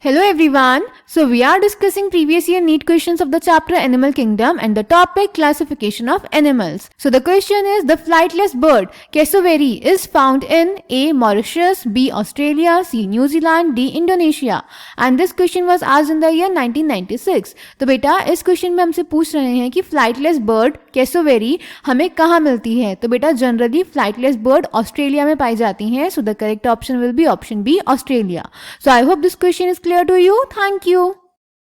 Hello everyone. So we are discussing previous year NEET questions of the chapter Animal Kingdom and the topic classification of animals. So the question is the flightless bird cassowary is found in A. Mauritius, B. Australia, C. New Zealand, D. Indonesia. And this question was asked in the year 1996. तो बेटा इस question में हमसे पूछ रहे हैं कि flightless bird cassowary हमें कहाँ मिलती है. तो बेटा जनरली फ्लाइटलेस बर्ड ऑस्ट्रेलिया में पाई जाती हैं. So the correct option will be option B Australia. So I hope this question is clear to you. Thank you.